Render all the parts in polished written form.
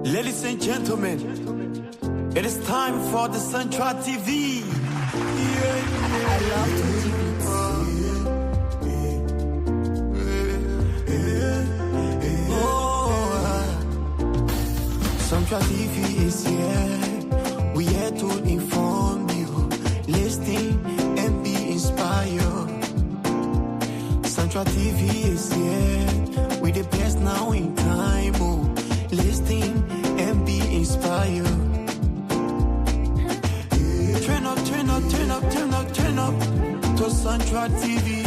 Ladies and gentlemen, it is time for the Central TV. I love to do Central TV is here. We here to inform you, listen and be inspired. Central TV is here. We the best now in time. Oh, listen and be inspired. Turn up, turn up, turn up, turn up, turn up to Central TV.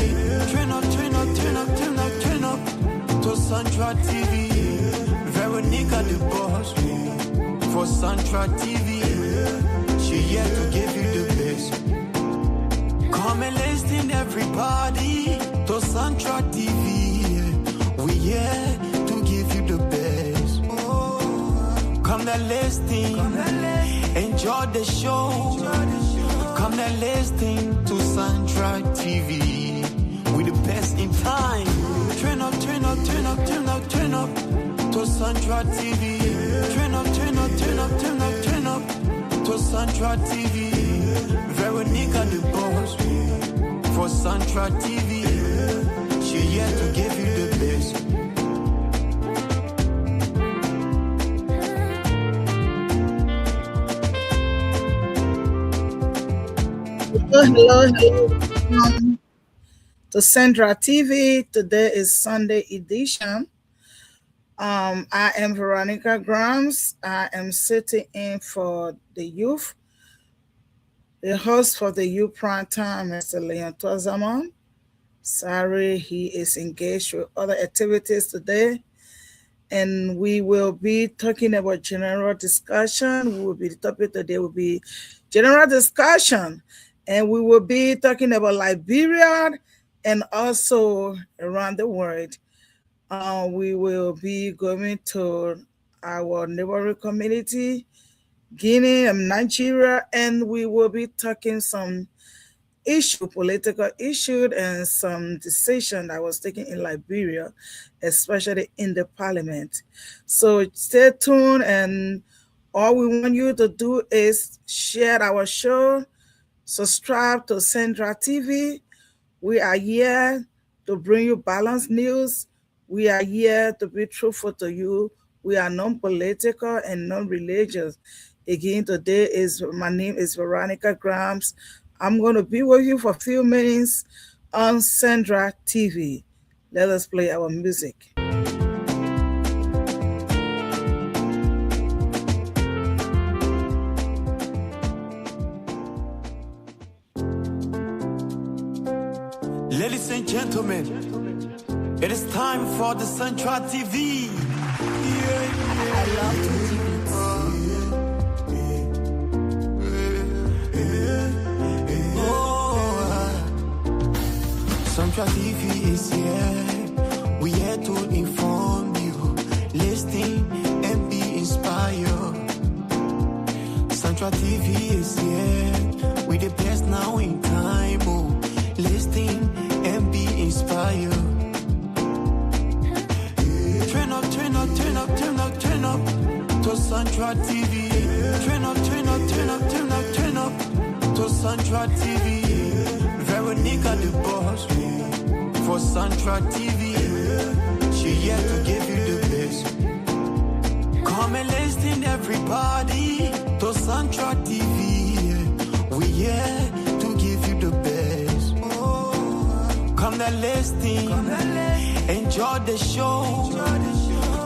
Turn up, turn up, turn up, turn up, turn up to Central TV. Veronica the boss for Central TV. She here to give you the best. Come and listen everybody to Central TV. We here to give you the best. Come and listen, enjoy the show. Come and listen to Central TV. We the best in time. Turn up, turn up, turn up, turn up, turn up to Central TV. Turn up, turn up, turn up, turn up, turn up to Central TV. Veronica the boss for Central TV. She here to give you the best. Hello. Welcome to Central TV. Today is Sunday edition. I am Veronica Grams. I am sitting in for the youth. The host for the youth prime time, Mr. Leon Tozaman. Sorry, he is engaged with other activities today. And we will be talking about general discussion. The topic today will be general discussion. And we will be talking about Liberia and also around the world. We will be going to our neighboring community, Guinea and Nigeria, and we will be talking some political issue, and some decision that was taken in Liberia, especially in the parliament. So stay tuned, and all we want you to do is share our show, subscribe to Central TV. We are here to bring you balanced news. We are here to be truthful to you. We are non-political and non-religious. Again, my name is Veronica Grams. I'm going to be with you for a few minutes on Central TV. Let us play our music. Ladies and gentlemen, it is time for the Central TV. I love to do Central TV is here. We here to inform you, listen and be inspired. Central TV is here. We the best now in time. Oh, listen and be inspired. Turn up, turn up, turn up, turn up, turn up to Central TV. Turn up, turn up, turn up, turn up, turn up to Central TV. Veronica the boss for Central TV. She here to give you the best. Come and listen everybody to Central TV. We here to give you the best. Come and listen, enjoy the show.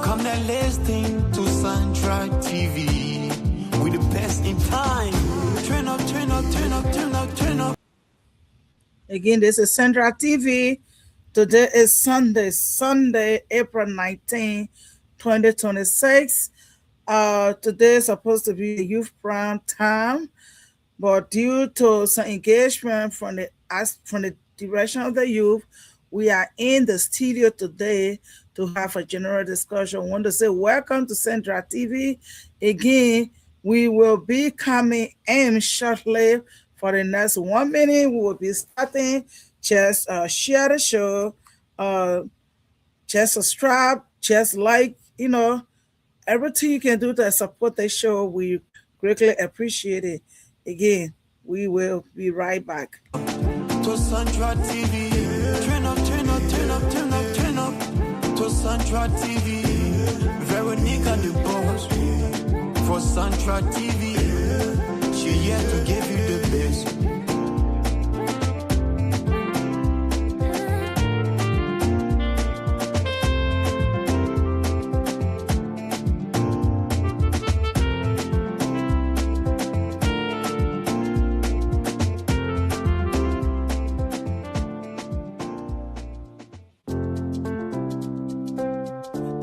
Come and listen to Central TV. We the best in time. Turn up, turn up, turn up, turn up, turn up. Again, this is Central TV. Today is Sunday, April 19, 2026. Today is supposed to be a youth prime time, but due to some engagement from the direction of the youth, we are in the studio today to have a general discussion. I want to say welcome to Central TV. Again, we will be coming in shortly. For the next 1 minute, we will be starting. Just share the show, just subscribe, just like, everything you can do to support the show. We greatly appreciate it. Again, we will be right back. To Central TV, turn up, turn up, turn up, turn up, turn up. To Central TV, Veronica the boss. For Central TV, she here to give you the best.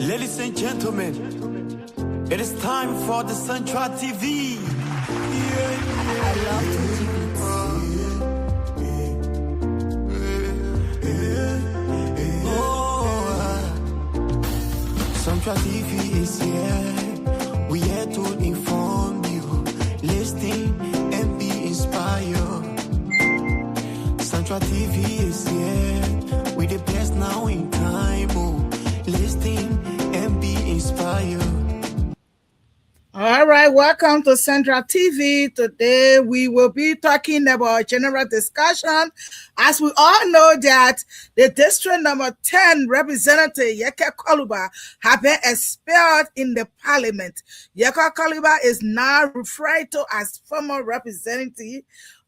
Ladies and gentlemen, it is time for the Central TV. I love Central TV is here. We here to inform you, listen and be inspired. Central TV is here. We the best now in time. Oh, listen and be inspired. All right, welcome to Central TV. Today we will be talking about general discussion. As we all know that the district number 10 representative Yeke Koluba have been expelled in the parliament. Yeke Koluba is now referred to as former representative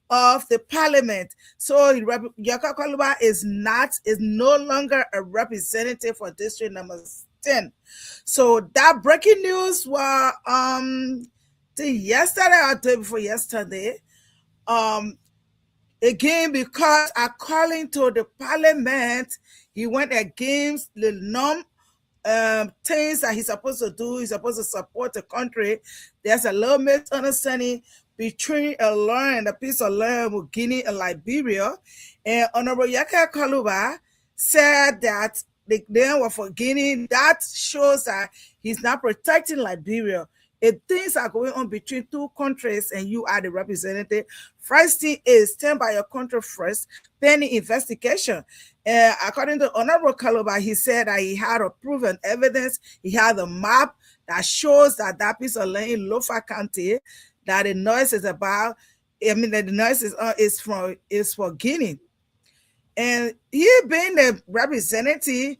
of the parliament. So Yeke Koluba is no longer a representative for district number 10. So that breaking news was yesterday or day before yesterday. Again, because according to the parliament, he went against the norm things that he's supposed to do. He's supposed to support the country. There's a little misunderstanding between a land and a piece of land with Guinea and Liberia. And Honorable Yeke Koluba said that the name were for Guinea. That shows that he's not protecting Liberia. If things are going on between two countries and you are the representative, first thing is stand by your country first, pending investigation. According to Honorable Koluba, he said that he had a proven evidence. He had a map that shows that that piece of land in Lofa County, that the noise is about, that the noise is for Guinea. And he being the representative,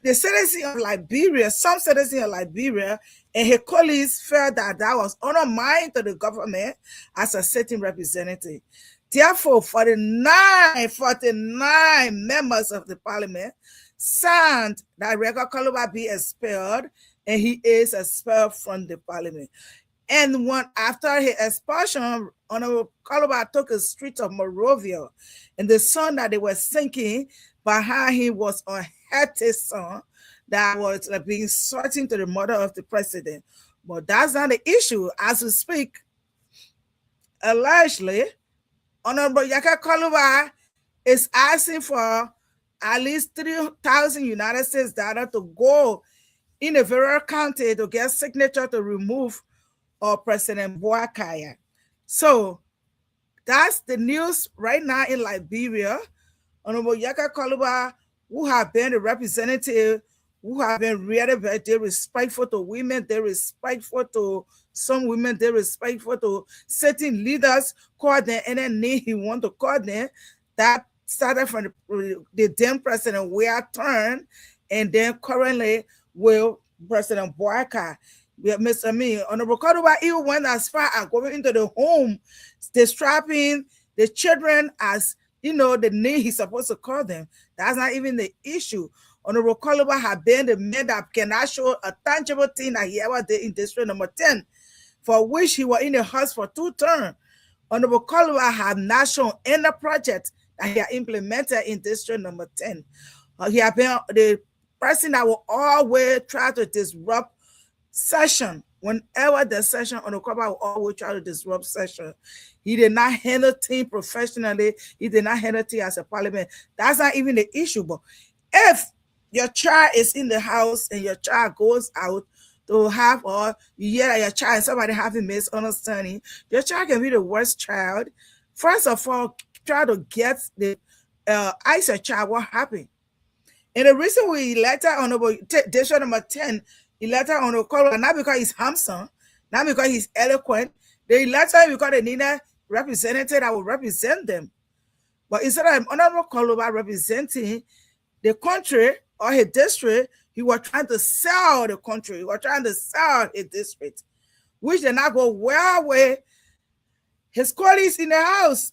the citizen of Liberia, some citizens of Liberia, and his colleagues felt that that was undermined to the government as a sitting representative. Therefore, 49 members of the parliament signed that Yeke Koluba be expelled, and he is expelled from the parliament. And after his expulsion, Honorable Koluba took the streets of Monrovia, and the sun that they were sinking behind him was a healthy sun that was being sorting to the mother of the president. But that's not the issue. As we speak, allegedly, Honorable Yeke Koluba is asking for at least 3,000 United States dollars to go in a Veronica County to get signature to remove President Boakaya. So that's the news right now in Liberia. Honorable Yeke Koluba, who have been the representative, who have been really very respectful to women, they're respectful to some women, they're respectful to certain leaders, call them any name he want to call them. That started from the then president, Weah Turn, and then currently with President Boakaya. Honorable Koluba even went as far as going into the home, disturbing the children as, the name he's supposed to call them. That's not even the issue. Honorable Koluba have been the man that cannot show a tangible thing that he ever did in district number 10, for which he was in the house for 2 terms. Honorable Koluba have not shown any project that he had implemented in district number 10. He have been the person that will always try to disrupt session. Whenever the session on the Koluba will always try to disrupt session. He did not handle things professionally. He did not handle things as a parliament. That's not even the issue. But if your child is in the house and your child goes out to have, or you hear that your child and somebody having misunderstanding, your child can be the worst child. First of all, try to get ask your child what happened. And the reason we elected Honorable District number 10, elected Honorable Colbert, not because he's handsome, not because he's eloquent. They elected him because they needed representative that will represent them. But instead of Honorable Colbert representing the country or his district, he was trying to sell the country. He was trying to sell his district, which did not go well with his colleagues in the House.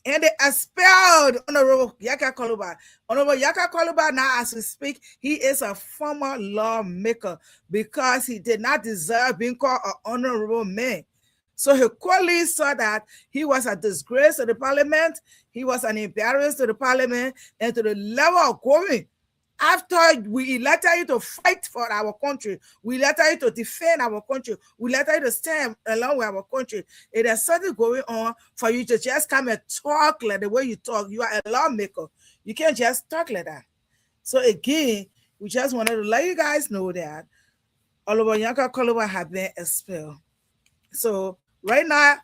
And they expelled Honorable Yaka Koluba. Honorable Yaka Koluba, now as we speak, he is a former lawmaker because he did not deserve being called an honorable man. So his colleagues saw that he was a disgrace to the parliament, he was an embarrassment to the parliament, and to the level of going. After we elected you to fight for our country, we elected you to defend our country, we elected you to stand along with our country. It is something going on for you to just come and talk like the way you talk. You are a lawmaker. You can't just talk like that. So again, we just wanted to let you guys know that Oluwayanka Koluba have been expelled. So right now,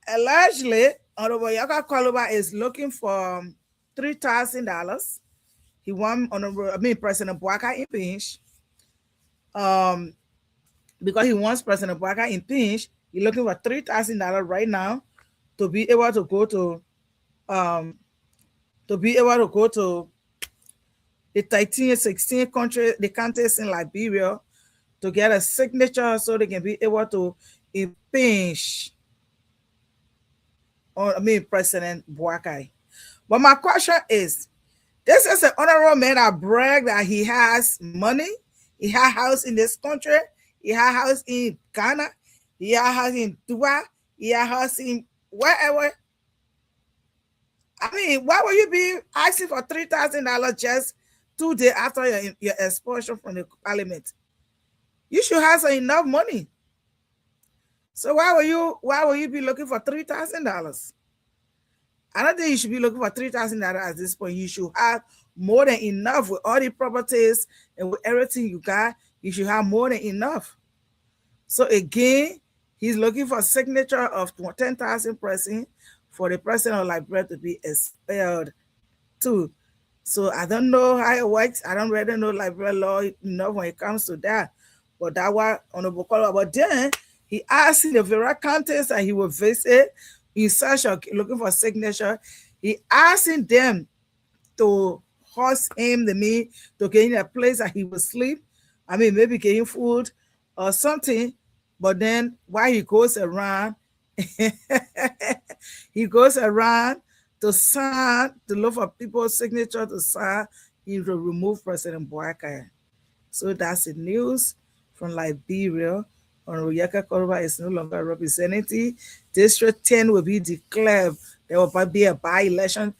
allegedly, Oluwayanka Koluba is looking for $3,000. He won President Bouaka impeached. Because he wants President Bouaka impeached, he's looking for $3,000 right now to be able to go to the 13, 16 country, the countries in Liberia to get a signature so they can be able to impeach President Bouaka. But my question is, this is an honorable man that brag that he has money, he has house in this country, he has house in Ghana, he has house in Dubai, he has house in wherever. I mean, why would you be asking for $3,000 just 2 days after your expulsion from the parliament? You should have enough money. So why will you be looking for $3,000? I don't think you should be looking for $3,000 at this point. You should have more than enough with all the properties and with everything you got. You should have more than enough. So again, he's looking for a signature of 10,000 person for the president of Liberia to be expelled too. So I don't know how it works. I don't really know Liberia law enough when it comes to that. But that was on the book. But then he asked the various counties that he will visit in search of looking for a signature. He asking them to host him to get in a place that he will sleep. I mean, maybe getting food or something. But then while he goes around, he goes around to sign, to look for people's signature to sign, he will remove President Bouaka. So that's the news from Liberia. Honorable Yaka Koluba is no longer representative. District 10 will be declared. There will be a by-election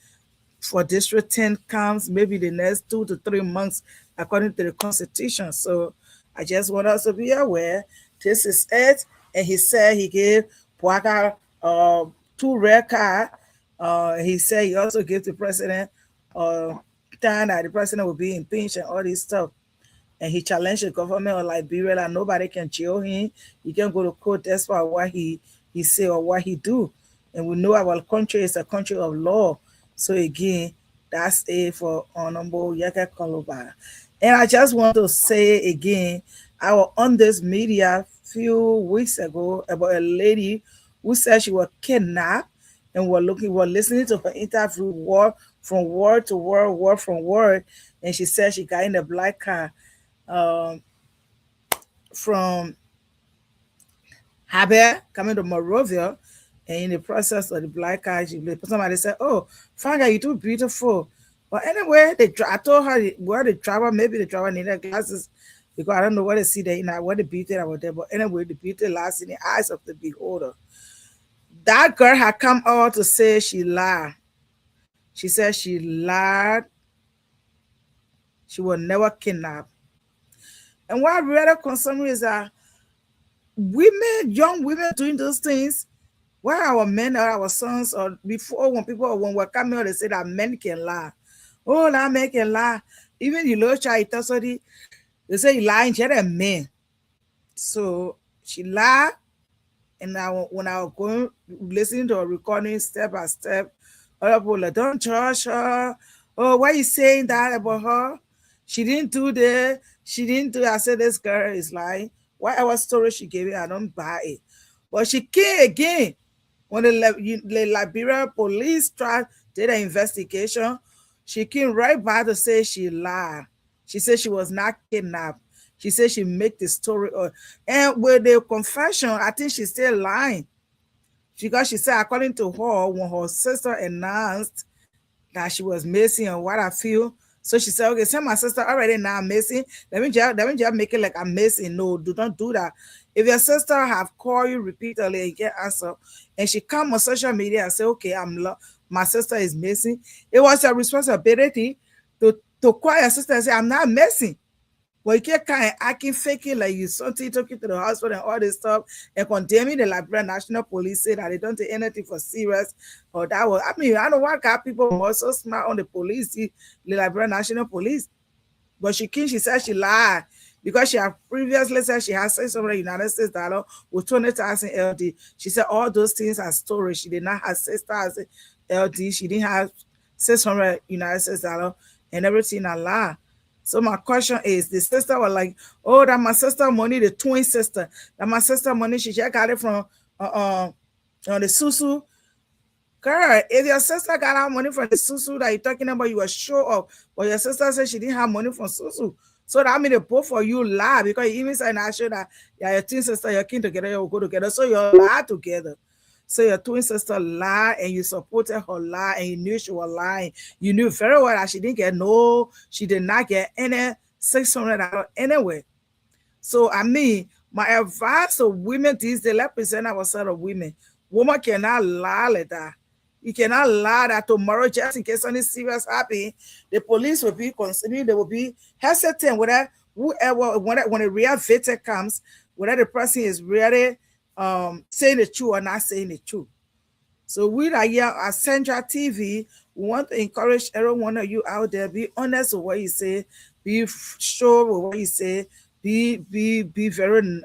for District 10 comes maybe the next 2 to 3 months according to the Constitution. So I just want us to be aware. This is it. And he said he gave Bouaka 2 red cards. He said he also gave the president time that the president will be impeached and all this stuff. And he challenged the government of Liberia that nobody can jail him. He can go to court despite what he say or what he do. And we know our country is a country of law. So again, that's it for Honorable Yaka Koluba. And I just want to say again, I was on this media a few weeks ago about a lady who said she was kidnapped and were listening to her interview from word to word from word. And she said she got in a black car from Haber coming to Monrovia, and in the process of the black car, somebody said, "Oh, Fanga, you're too beautiful." But anyway, I told her where the driver, maybe the driver needed glasses because I don't know what they see there, what the beauty that was there. But anyway, the beauty lies in the eyes of the beholder. That girl had come out to say she lied. She said she lied. She was never kidnapped. And what really concerns me is that young women doing those things, why our men or our sons, or before when we're coming out, they say that men can lie. Oh, that men can lie. Even the little child, they say he lying, she had a man. So she lied, and when I was going listening to a recording step by step, other people like, don't judge her. Oh, why you saying that about her? She didn't do that. She didn't do. I said this girl is lying. Whatever story she gave me, I don't buy it. But she came again when the Liberia police did an investigation. She came right back to say she lied. She said she was not kidnapped. She said she made the story up. And with the confession, I think she's still lying. Because she said, according to her, when her sister announced that she was missing and what I feel. So she said, okay, since my sister already now missing, let me just make it like I'm missing. No, do not do that. If your sister have called you repeatedly and get answer, and she come on social media and say, okay, my sister is missing, it was your responsibility to call your sister and say, I'm not missing. But you can't kind of acting faking like you something took you to the hospital and all this stuff and condemning the Liberian National Police say that they don't take anything for serious or that was I mean, I don't want got people more so smart on the police, the Liberian National Police. But she said she lied because she had previously said she had $600 with 20,000 LD. She said all those things are storage. She did not have 6,000 LD. She didn't have 600 United States dollar and everything a lie. So my question is, the sister was like, "Oh, that my sister money, the twin sister, that my sister money, she just got it from the Susu." Girl, if your sister got her money from the Susu that you're talking about, you were sure of, but your sister said she didn't have money from Susu. So that means the both of you lie because you even said not sure that yeah, your twin sister, your kin together, you will go together. So you lie together. So your twin sister lied and you supported her lie and you knew she was lying. You knew very well that she did not get any $600 anyway. So I mean, my advice to women these days, let's present ourselves of women. Woman cannot lie like that. You cannot lie that tomorrow, just in case something serious happen, the police will be considering, they will be hesitant whether whoever when a real victim comes, whether the person is really saying the truth or not saying the truth. So we are here at Central TV. We want to encourage every one of you out there. Be honest with what you say. Be sure with what you say. Be very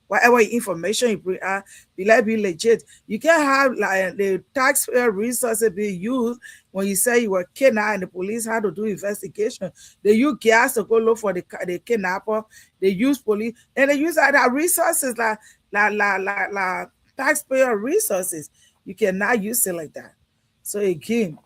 whatever information you bring out. Be legit. You can't have like the taxpayer resources being used when you say you were kidnapped and the police had to do investigation. They use gas to go look for the kidnapper. They use police and they use other resources like taxpayer resources. You cannot use it like that. So again,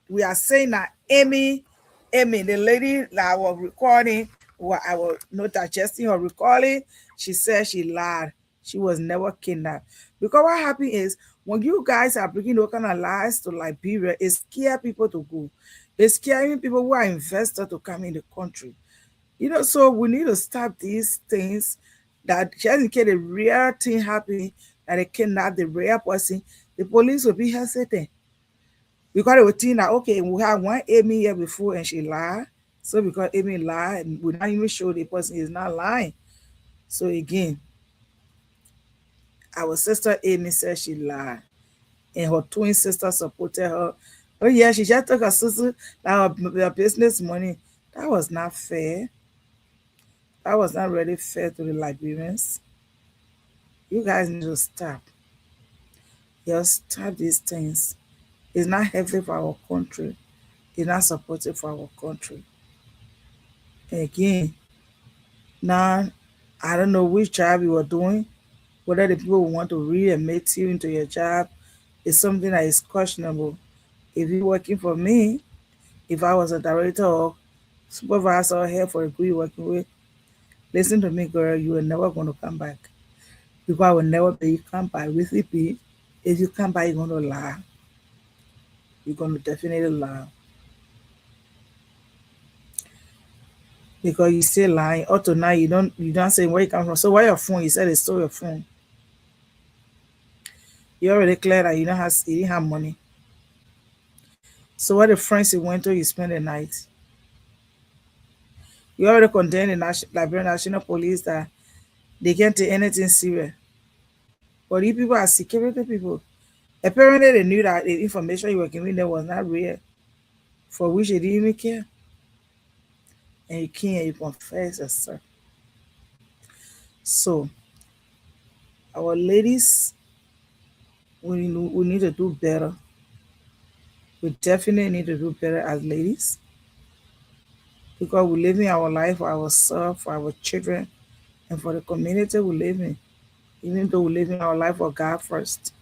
we are saying that Amy, the lady that was recording, what I was not digesting her recording, she said she lied. She was never kidnapped. Because what happened is when you guys are bringing those kind of lies to Liberia, it scares people to go. It's scaring people who are investors to come in the country. So we need to stop these things that just in case the real thing happen that they kidnap the real person, the police will be hesitant. Because they will think that okay, we have one Amy here before and she lied. So because Amy lied, we not even sure the person is not lying. So again, our sister Amy said she lied. And her twin sister supported her. Oh yeah, she just took her sister like her business money. That was not fair. That was not really fair to the Liberians. You guys need to stop. Just stop these things. It's not healthy for our country. It's not supportive for our country. And again, now I don't know which job you are doing, whether the people will want to readmit you into your job is something that is questionable. If you're working for me, if I was a director or supervisor or head for a group you're working with, listen to me, girl, you are never going to come back. Because I will never be you come back with it. If you come back, you're going to lie. You're going to definitely lie. Because you still lying. Up to now, you don't say where you come from. So where your phone? You said they stole your phone. You already clear that you didn't have money. So where the friends you went to, you spent the night. You already condemned the Liberian National Police that they can't take anything serious. But these people are security people. Apparently they knew that the information you were giving them was not real, for which they didn't even care. And you can't, you confess yourself. So our ladies, we need to do better. We definitely need to do better as ladies because we're living our life for ourselves, for our children, and for the community we live in. Even though we're living our life for God first,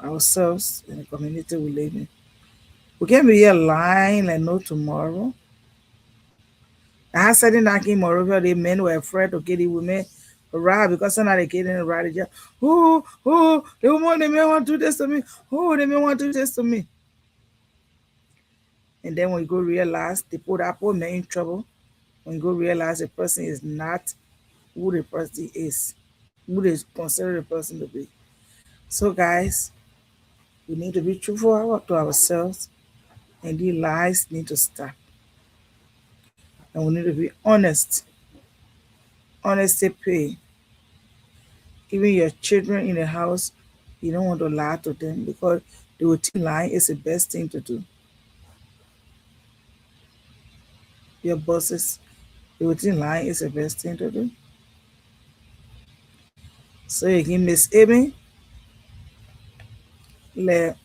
ourselves and the community we live in. We can't be here lying like no tomorrow. I had said in that moreover, the men were afraid to get the women right because some of the getting right. They just, the woman, they may want to do this to me. Oh, they may want to do this to me. And then when you go realize, they put that poor man in trouble. When you go realize the person is not who the person is, who they consider the person to be. So, guys, we need to be truthful to ourselves, and these lies need to stop. And we need to be honest. Honesty pay. Even your children in the house, you don't want to lie to them because they will think lying is the best thing to do. Your bosses, they will think lying is the best thing to do. So again, Miss Amy, let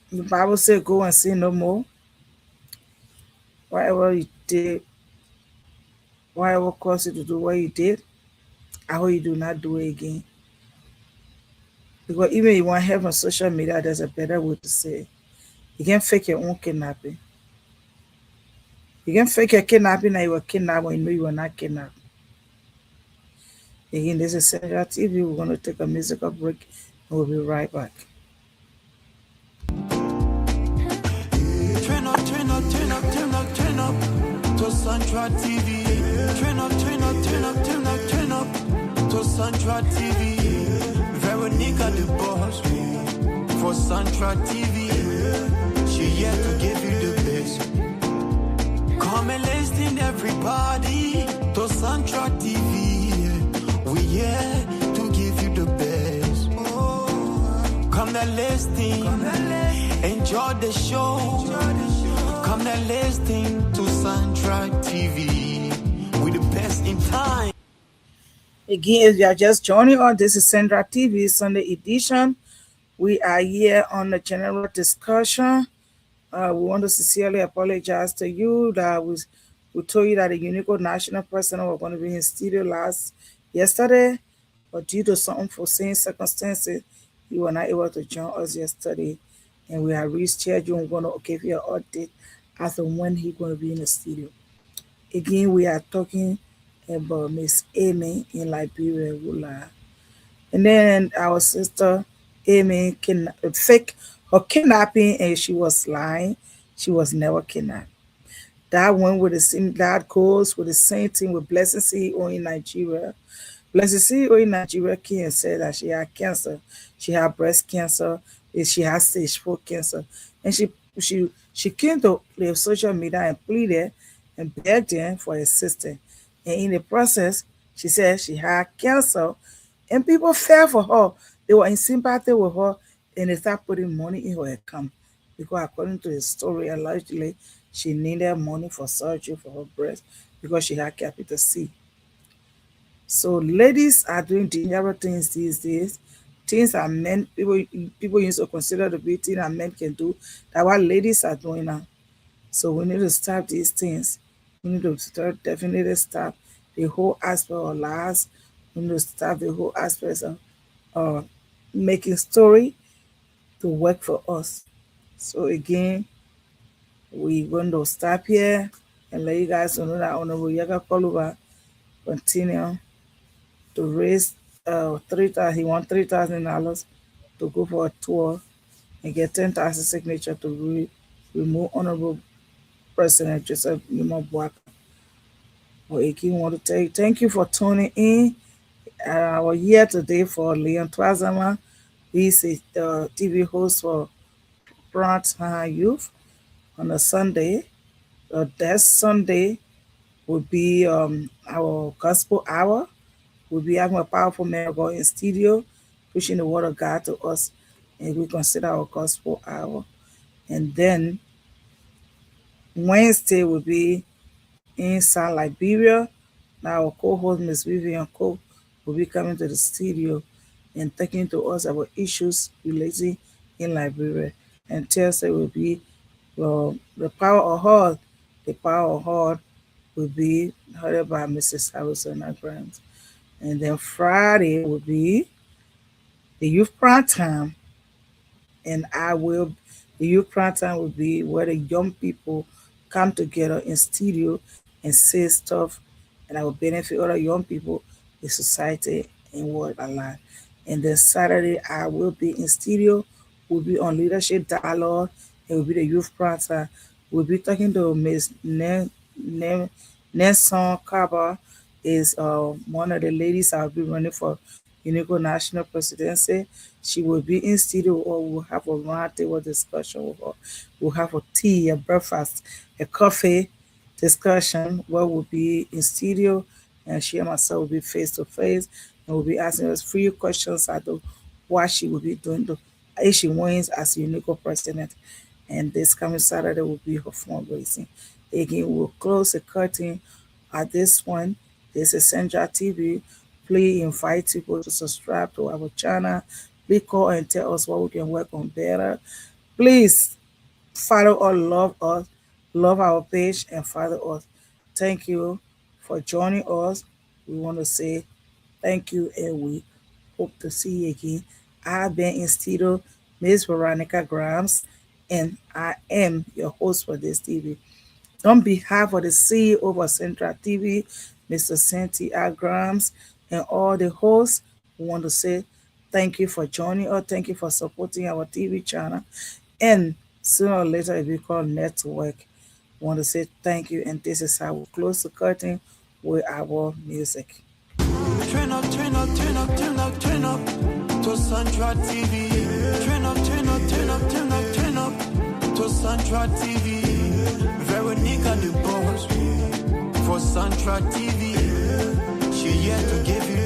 the Bible says go and sin no more. Whatever you did, whatever caused you to do what you did, I hope you do not do it again. Because even if you want help on social media, there's a better way to say it. You can fake your own kidnapping. You can fake your kidnapping and you were kidnapped when you know you were not kidnapped. Again, this is Central TV. We're going to take a musical break and we'll be right back. Turn up, turn up, turn up, turn up, turn up to Central TV. Turn up, turn up, turn up, turn up, turn up to Central TV. Veronica the boss for Central TV. She here to give you the best. Come and listen everybody to Central TV. We here to give you the best. Come and listen, enjoy the show. Come and listen to Central TV. We the best in time. Again, if you are just joining us, this is Central TV Sunday edition. We are here on the general discussion. We want to sincerely apologize to you that we told you that the Unico National President was going to be in studio yesterday, but due to some unforeseen circumstances, you were not able to join us yesterday, and we have rescheduled. We're going to give you an update as to when he's going to be in the studio. Again, we are talking about Miss Amy in Liberia, Wula. And then our sister Amy fake her kidnapping, and she was lying. She was never kidnapped. That went with the same. That goes with the same thing with Blessing CEO in Nigeria. Blessing CEO in Nigeria came and said that she had cancer. She had breast cancer. And she had stage 4 cancer, and she came to the social media and pleaded and begged them for assistance. And in the process, she said she had cancer, and people fell for her. They were in sympathy with her, and they started putting money in her account because, according to the story, allegedly she needed money for surgery for her breast because she had capital C. So ladies are doing dangerous things these days. Things that men people used to consider to be things that men can do. That what ladies are doing now. So we need to stop these things. We need to definitely stop the whole aspect of lies. We need to stop the whole aspect of uh, making story to work for us. So again, we're going to stop here and let you guys know that Honorable Yaga Koluba continue to raise 3,000. He won $3,000 to go for a tour and get 10,000 signature to remove Honorable President Joseph Nimo Boaka. Well, again, want to tell you thank you for tuning in. Our here today for Leon Twazama. He's a TV host for Brant Youth on a Sunday. That Sunday will be our gospel hour. We'll be having a powerful man of God in studio, preaching the word of God to us, and we consider our gospel hour. And then Wednesday will be inside Liberia. Now our co-host Ms. Vivian Coe will be coming to the studio and talking to us about issues relating in Liberia. And Thursday will be the Power of Heart. The Power of Heart will be heard by Mrs. Harrison Grant. And then Friday will be the Youth Prime Time, and the youth prime time will be where the young people come together in studio and say stuff, and I will benefit other young people, the society, and world alike. And then Saturday I will be in studio, will be on leadership dialogue, it will be the youth prime time. We'll be talking to Miss Nelson Kaba, is one of the ladies I'll be running for Unico National Presidency. She will be in studio, or we'll have a roundtable discussion with her. We'll have a tea, a breakfast, a coffee discussion where we'll be in studio, and she and myself will be face to face, and we'll be asking us free questions as to what she will be doing if she wins as Unico president. And this coming Saturday will be her fundraising. Again, we'll close the curtain at this one. This is Central TV. Please invite people to subscribe to our channel. Please call and tell us what we can work on better. Please follow or love our page and follow us. Thank you for joining us. We want to say thank you, and we hope to see you again. I've been in studio, Miss Veronica Grams, and I am your host for this TV. On behalf of the CEO of Central TV, Mr. Cynthia Grams, and all the hosts, we want to say thank you for joining us. Thank you for supporting our TV channel. And sooner or later, it will be called Network. We want to say thank you. And this is how we close the curtain with our music. Turn up, turn up, turn up, turn up, turn up to Central TV. Turn up, turn up, turn up, turn up, turn up to Central TV. Veronica the boss for Central TV. She here to give you